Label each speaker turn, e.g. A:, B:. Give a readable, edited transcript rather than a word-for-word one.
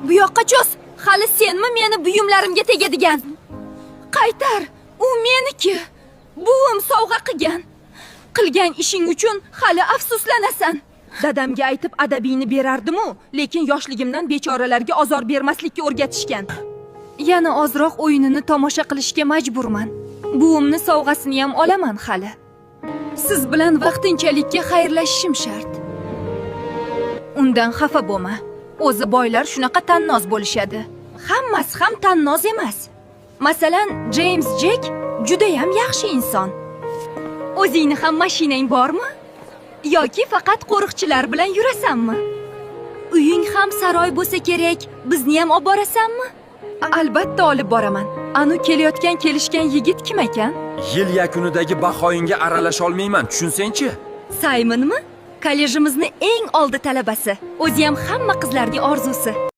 A: Bu yoqqa cho's. Hali senmi meni buyumlarimga tegadigan? Qaytar, u meniki. Buvim sovg'a qilgan. Qilgan ishing uchun hali afsuslanasan. Dadamga aytib adabiyni berardim-u, lekin yoshligimdan bechoralarga ozor bermaslikka o'rgatishgan. Yana ozroq o'yinini tomosha qilishga majburman. Buvimni sovg'asini ham olaman hali. Siz bilan vaqtinchalikka xayrlashishim shart. Undan xafa bo'lma. O'zi boylar shunaqa tannoz bo'lishadi. Hammasi ham tannoz emas. Masalan, James Jack juda ham yaxshi inson. O'zingni ham mashinang bormi? Yoki faqat qo'riqchilar bilan yurasanmi? Uying ham saroy bo'lsa kerak, bizni ham olib borasanmi? Albatta olib boraman. Anu kelayotgan kelishgan yigit kim ekan?
B: Yil yakunidagi bahoyingga aralasha olmayman, tushunsang-chi?
A: Saymonmi? Kollejimizning eng oldi talabasi. O'zi ham hamma qizlarning orzusi.